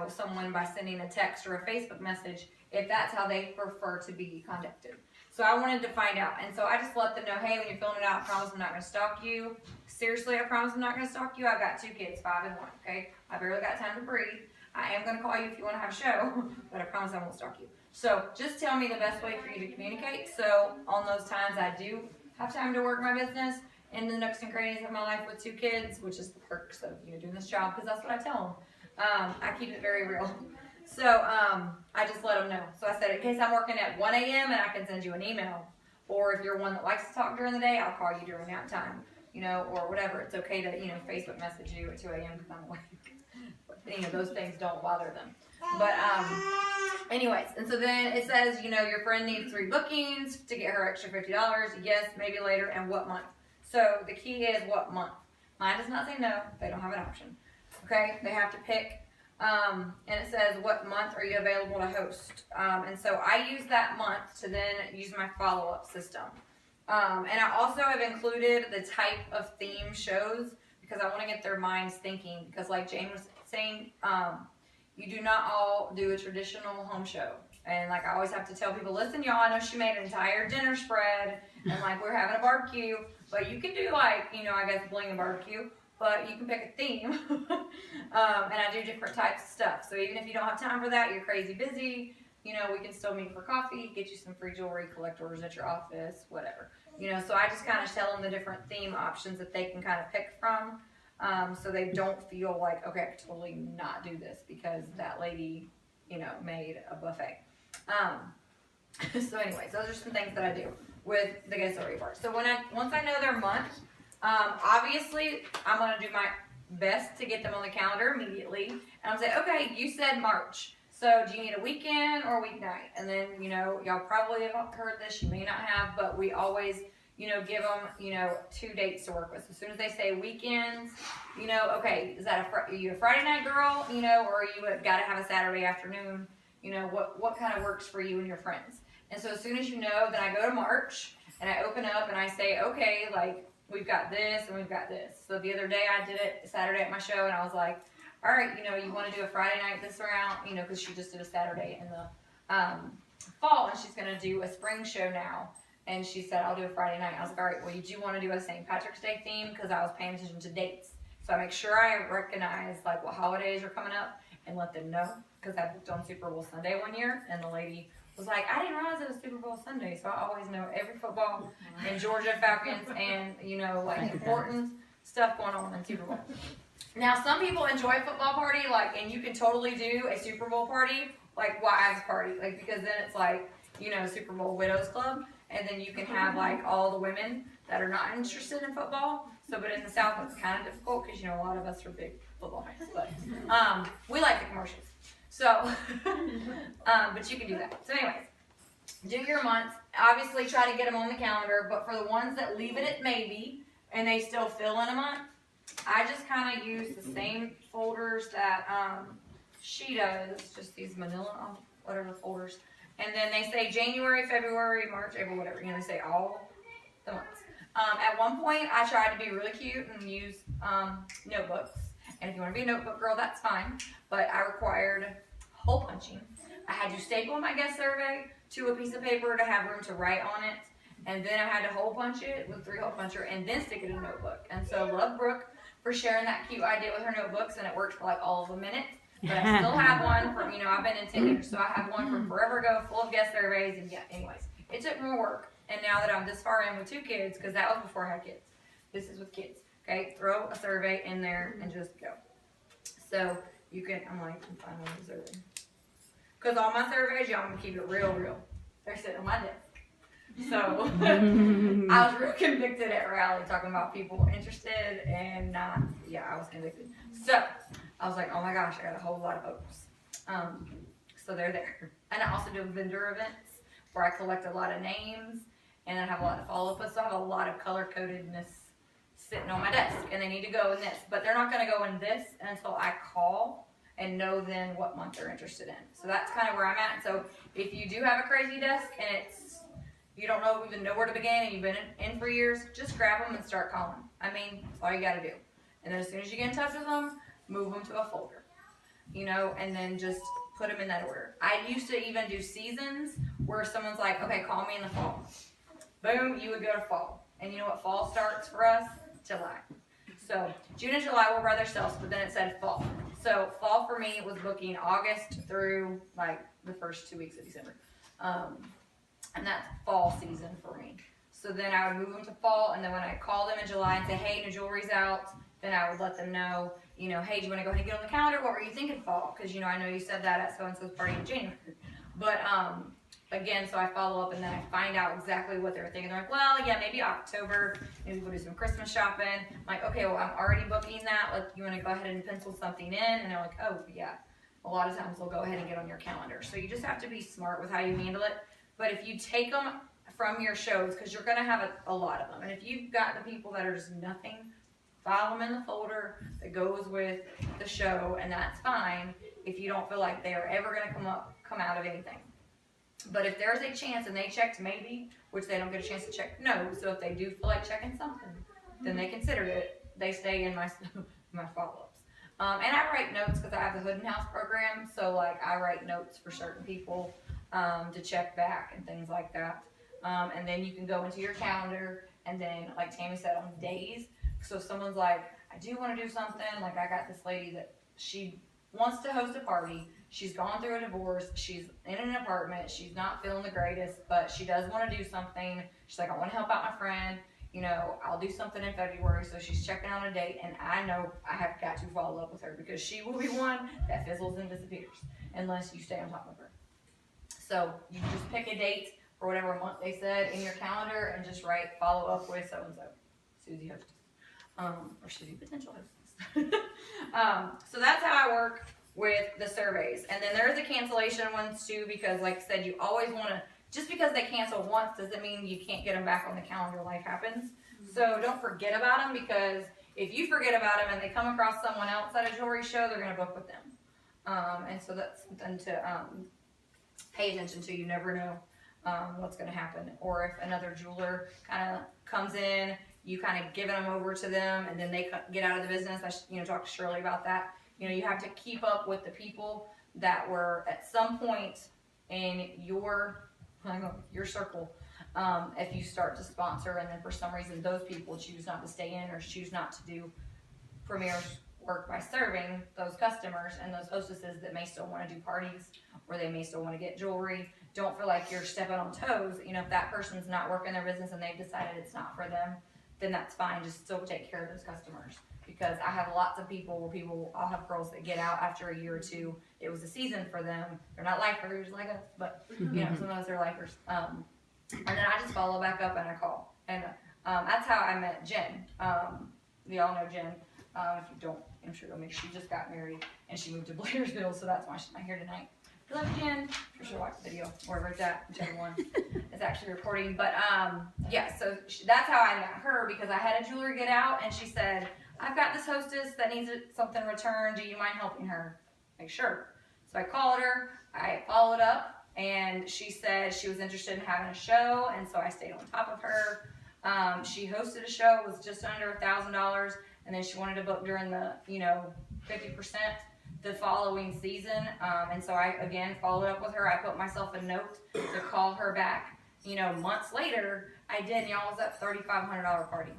someone by sending a text or a Facebook message if that's how they prefer to be contacted. So I wanted to find out, and so I just let them know, hey, when you're filling it out, I promise I'm not going to stalk you. Seriously, I promise I'm not going to stalk you. I've got 2 kids, 5 and 1, okay? I barely got time to breathe. I am going to call you if you want to have a show, but I promise I won't stalk you. So just tell me the best way for you to communicate. So on those times I do have time to work my business in the nooks and crannies of my life with 2 kids, which is the perks of doing this job, because that's what I tell them. I keep it very real. So I just let them know. So I said, in case I'm working at 1 a.m. and I can send you an email, or if you're one that likes to talk during the day, I'll call you during that time, or whatever. It's okay to, Facebook message you at 2 a.m. because I'm awake. But, those things don't bother them. But anyways, and so then it says, your friend needs 3 bookings to get her extra $50. Yes, maybe later, and what month. So the key is what month. Mine does not say no. They don't have an option. Okay, they have to pick. And it says, what month are you available to host? And so I use that month to then use my follow-up system. And I also have included the type of theme shows because I want to get their minds thinking. Because like Jane was saying, you do not all do a traditional home show. And like I always have to tell people, listen, y'all, I know she made an entire dinner spread and like we're having a barbecue. But you can do like, I guess bling and barbecue. But you can pick a theme, and I do different types of stuff. So even if you don't have time for that, you're crazy busy, we can still meet for coffee, get you some free jewelry, collectors at your office, whatever. So I just kind of tell them the different theme options that they can kind of pick from, so they don't feel like, okay, I could totally not do this because that lady, made a buffet. So anyways, those are some things that I do with the guest story part. So once I know their month, obviously, I'm going to do my best to get them on the calendar immediately. And I'm saying, okay, you said March. So do you need a weekend or a weeknight? And then, y'all probably have heard this. You may not have, but we always, give them, 2 dates to work with. So as soon as they say weekends, okay, is that are you a Friday night girl, or you got to have a Saturday afternoon? What kind of works for you and your friends? And so as soon as then I go to March and I open up and I say, okay, like, we've got this and we've got this. So the other day I did it Saturday at my show and I was like, all right, you want to do a Friday night this round, because she just did a Saturday in the fall and she's going to do a spring show now. And she said, I'll do a Friday night. I was like, all right, well, you do want to do a St. Patrick's Day theme because I was paying attention to dates. So I make sure I recognize like what holidays are coming up and let them know because I booked on Super Bowl Sunday one year and the lady was like, I didn't realize it was Super Bowl Sunday, so I always know every football and Georgia Falcons and, like important stuff going on in Super Bowl. Now, some people enjoy a football party, and you can totally do a Super Bowl party, like wives party, because then it's like, Super Bowl Widows Club, and then you can have all the women that are not interested in football. So, but in the South, it's kind of difficult because, a lot of us are big football fans, but we like the commercials. So, but you can do that. So anyways, do your months. Obviously try to get them on the calendar, but for the ones that leave it at maybe, and they still fill in a month, I just kind of use the same folders that she does, just these manila, whatever folders. And then they say January, February, March, April, whatever. They say all the months. At one point, I tried to be really cute and use notebooks. And if you want to be a notebook girl, that's fine. But I required hole punching. I had to staple my guest survey to a piece of paper to have room to write on it. And then I had to hole punch it with 3-hole puncher and then stick it in a notebook. And so love Brooke for sharing that cute idea with her notebooks. And it worked for all of a minute. But I still have one from, I've been in 10 years. So I have one from forever ago full of guest surveys. And yeah, anyways, it took more work. And now that I'm this far in with 2 kids, because that was before I had kids. This is with kids. Okay, throw a survey in there and just go. So you can, I'm fine with the survey. Because all my surveys, y'all, I'm going to keep it real. They're sitting on my desk. So I was real convicted at rally talking about people interested and not, I was convicted. So I was like, oh my gosh, I got a whole lot of folks. So they're there. And I also do vendor events where I collect a lot of names and I have a lot of follow-up. So I have a lot of color-codedness sitting on my desk and they need to go in this. But they're not going to go in this until I call and know then what month they're interested in. So that's kind of where I'm at. So if you do have a crazy desk and you don't even know where to begin and you've been in for years, just grab them and start calling. That's all you got to do. And then as soon as you get in touch with them, move them to a folder. you know, and then just put them in that order. I used to even do seasons where someone's like, okay, call me in the fall. Boom, you would go to fall. And you know what fall starts for us? July. So June and July were by themselves, but then it said fall. So fall for me was booking August through like the first 2 weeks of December. And that's fall season for me. So then I would move them to fall, and then when I call them in July and say, hey, new jewelry's out, then I would let them know, you know, hey, do you want to go ahead and get on the calendar? What were you thinking fall? Because, you know, I know you said that at so-and-so's party in January. But, again, so I follow up, and then I find out exactly what they're thinking. They're like, well, yeah, maybe October, maybe we'll do some Christmas shopping. I'm like, okay, well, I'm already booking that. Like, you want to go ahead and pencil something in? And they're like, oh, yeah. A lot of times they'll go ahead and get on your calendar. So you just have to be smart with how you handle it. But if you take them from your shows, because you're going to have a lot of them, and if you've got the people that are just nothing, file them in the folder that goes with the show, and that's fine if you don't feel like they are ever going to come out of anything. But if there's a chance and they checked maybe, which they don't get a chance to check no, so if they do feel like checking something, then they consider it. They stay in my follow-ups. And I write notes because I have the Hood and House program, so like I write notes for certain people to check back and things like that. And then you can go into your calendar, and then like Tammy said, on days. So if someone's like, I do want to do something, like I got this lady that she wants to host a party. She's gone through a divorce. She's in an apartment. She's not feeling the greatest, but she does want to do something. She's like, I want to help out my friend. You know, I'll do something in February. So she's checking on a date, and I know I have got to follow up with her because she will be one that fizzles and disappears unless you stay on top of her. So you just pick a date for whatever month they said in your calendar and just write follow up with so-and-so, Susie hostess, or Susie potential hostess. So that's how I work with the surveys. And then there's the cancellation ones too, because like I said, you always want to, just because they cancel once doesn't mean you can't get them back on the calendar. Life happens. So don't forget about them, because if you forget about them and they come across someone else at a jewelry show, they're going to book with them. And so that's something to pay attention to. You never know what's going to happen. Or if another jeweler kind of comes in, you kind of giving them over to them, and then they get out of the business. I talked to Shirley about that. You know, you have to keep up with the people that were at some point in your circle. If you start to sponsor, and then for some reason those people choose not to stay in or choose not to do Premier's work by serving those customers and those hostesses that may still want to do parties, or they may still want to get jewelry, don't feel like you're stepping on toes. You know, if that person's not working their business and they've decided it's not for them, then that's fine. Just still take care of those customers. Because I have lots of people where I'll have girls that get out after a year or two. It was a season for them. They're not lifers like us, but you know, sometimes they're lifers. And then I just follow back up and I call. And that's how I met Jen. We all know Jen. If you don't, I'm sure you'll she just got married and she moved to Blairsville, so that's why she's not here tonight. If you love Jen, for sure watch the video, wherever it's at, whichever one is actually recording. But yeah, so that's how I met her, because I had a jeweler get out and she said, I've got this hostess that needs something returned. Do you mind helping her? Like, sure. So I called her, I followed up, and she said she was interested in having a show, and so I stayed on top of her. She hosted a show, it was just under $1,000, and then she wanted to book during the, 50% the following season. And so I, again, followed up with her. I put myself a note to call her back. Months later, I did, and y'all was at $3,500 party.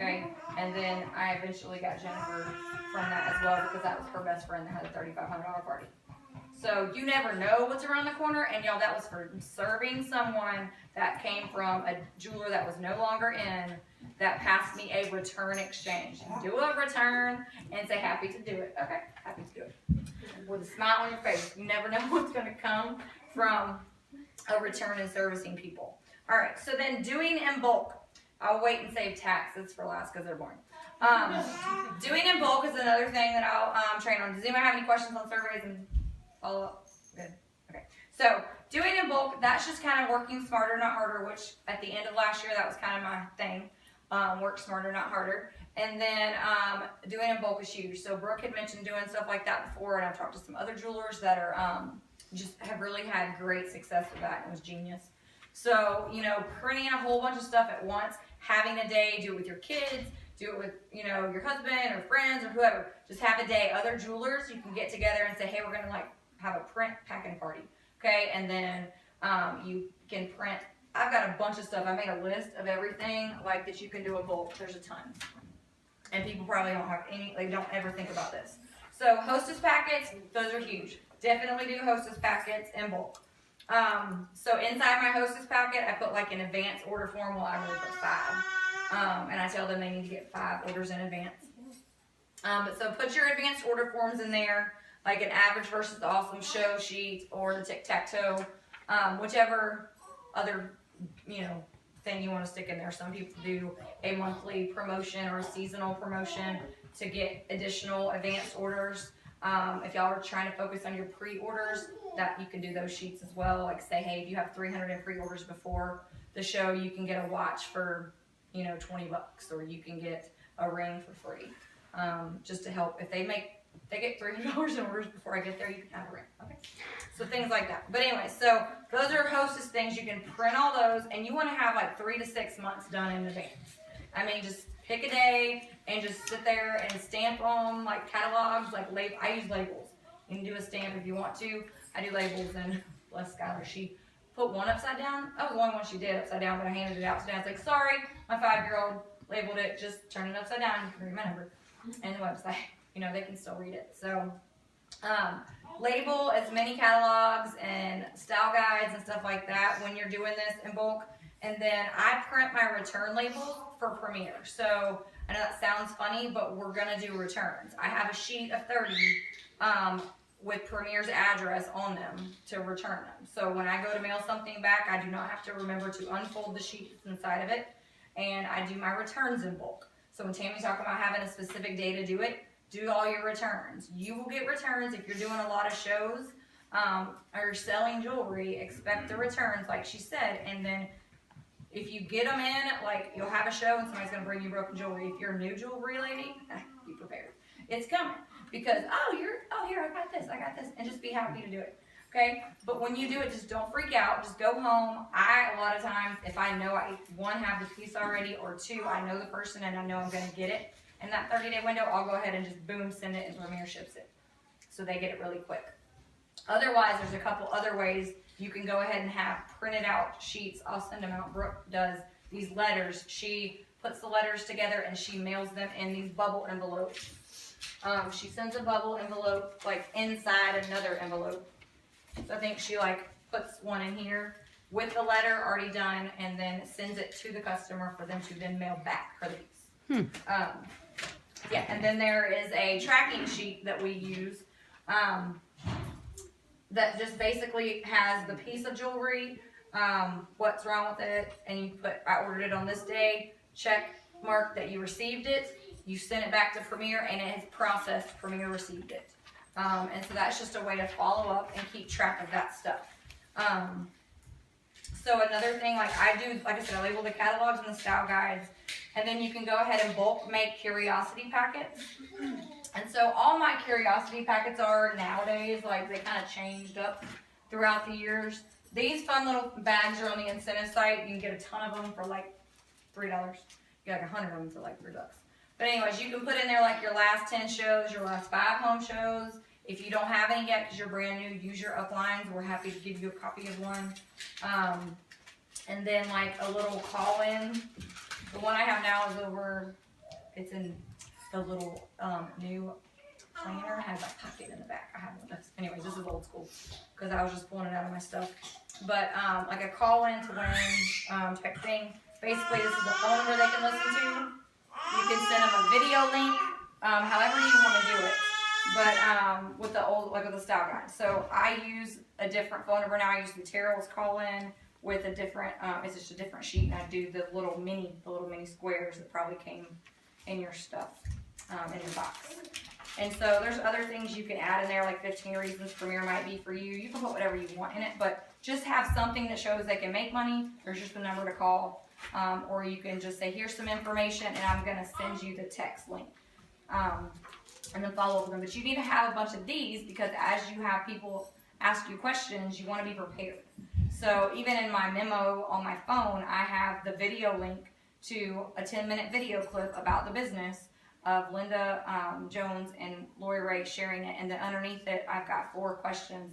Okay, and then I eventually got Jennifer from that as well, because that was her best friend that had a $3,500 party. So you never know what's around the corner, and y'all, that was for serving someone that came from a jeweler that was no longer in, that passed me a return exchange. Do a return and say happy to do it. Okay, happy to do it. With a smile on your face. You never know what's going to come from a return and servicing people. All right, so then doing in bulk. I'll wait and save taxes for last because they're boring. Doing in bulk is another thing that I'll train on. Does anybody have any questions on surveys and follow up? Good. Okay. So doing in bulk, that's just kind of working smarter, not harder, which at the end of last year, that was kind of my thing. Work smarter, not harder. And then doing in bulk is huge. So Brooke had mentioned doing stuff like that before, and I've talked to some other jewelers that are just have really had great success with that, and it was genius. So, printing a whole bunch of stuff at once, having a day, do it with your kids, Do it with, you know, your husband or friends or whoever. Just have a day. Other jewelers, you can get together and say, hey, we're gonna like have a print packing party, okay? And then you can print. I've got a bunch of stuff. I made a list of everything like that you can do in bulk. There's a ton, and people probably don't have any. They don't ever think about this. So hostess packets, those are huge. Definitely do hostess packets in bulk. So inside my hostess packet, I put like an advance order form. Well, I really put 5. And I tell them they need to get 5 orders in advance. So put your advanced order forms in there, like an average versus the awesome show sheet or the tic-tac-toe, whichever other, you know, thing you want to stick in there. Some people do a monthly promotion or a seasonal promotion to get additional advanced orders. If y'all are trying to focus on your pre-orders, that you can do those sheets as well. Like say, hey, if you have 300 in pre-orders before the show, you can get a watch for, you know, $20, or you can get a ring for free. Just to help. If they get $300 in orders before I get there, you can have a ring. Okay. So things like that. But anyway, so those are hostess things. You can print all those, and you want to have like 3 to 6 months done in advance. I mean, just pick a day and just sit there and stamp them like catalogs, like I use labels. You can do a stamp if you want to. I do labels, and bless Skylar, she put one upside down. That was the only one she did upside down, but I handed it upside down. It's like, sorry, my 5-year-old labeled it. Just turn it upside down. You can remember. And the website, you know, they can still read it. So, label as many catalogs and style guides and stuff like that when you're doing this in bulk. And then I print my return labels for Premiere. So I know that sounds funny, but we're gonna do returns. I have a sheet of 30 with Premiere's address on them to return them. So when I go to mail something back, I do not have to remember to unfold the sheet that's inside of it, and I do my returns in bulk. So when Tammy's talking about having a specific day to do it, do all your returns. You will get returns if you're doing a lot of shows or selling jewelry. Expect the returns, like she said, and then if you get them in, like you'll have a show and somebody's gonna bring you broken jewelry. If you're a new jewelry lady, be prepared. It's coming because here I got this, and just be happy to do it. Okay, but when you do it, just don't freak out. Just go home. A lot of times, if I know I have the piece already, or 2, I know the person and I know I'm gonna get it in that 30-day window, I'll go ahead and just boom, send it, and Premiere ships it, so they get it really quick. Otherwise, there's a couple other ways you can go ahead and have printed out sheets. I'll send them out. Brooke does these letters. She puts the letters together and she mails them in these bubble envelopes. She sends a bubble envelope like inside another envelope. So I think she like puts one in here with the letter already done, and then sends it to the customer for them to then mail back her piece. Yeah, and then there is a tracking sheet that we use that just basically has the piece of jewelry, what's wrong with it, and you put, I ordered it on this day, check mark that you received it, you send it back to Premiere, and it has processed, Premiere received it. And so that's just a way to follow up and keep track of that stuff. So another thing, like I said, I label the catalogs and the style guides, and then you can go ahead and bulk make curiosity packets. And so all my curiosity packets are nowadays, like they kind of changed up throughout the years. These fun little bags are on the incentive site. You can get a ton of them for like $3. You get like 100 of them for like $3. But anyways, you can put in there like your last 10 shows, your last 5 home shows. If you don't have any yet because you're brand new, use your uplines. We're happy to give you a copy of one. And then like a little call-in. The one I have now is it's in the little new planner. It has a pocket in the back. I have one of those. Anyways, this is old school because I was just pulling it out of my stuff. But like a call-in to win type thing. Basically, this is a phone number they can listen to. You can send them a video link, however you want to do it. But with the old, like with the style guide. So I use a different phone number now. I use the Terrell's call-in with a different, it's just a different sheet, and I do the little mini squares that probably came in your stuff, in your box. And so there's other things you can add in there, like 15 reasons Premiere might be for you. You can put whatever you want in it, but just have something that shows they can make money. There's just a number to call, or you can just say, here's some information, and I'm gonna send you the text link. And then follow up with them. But you need to have a bunch of these because as you have people ask you questions, you want to be prepared. So even in my memo on my phone, I have the video link to a 10-minute video clip about the business of Linda Jones and Lori Ray sharing it, and then underneath it I've got 4 questions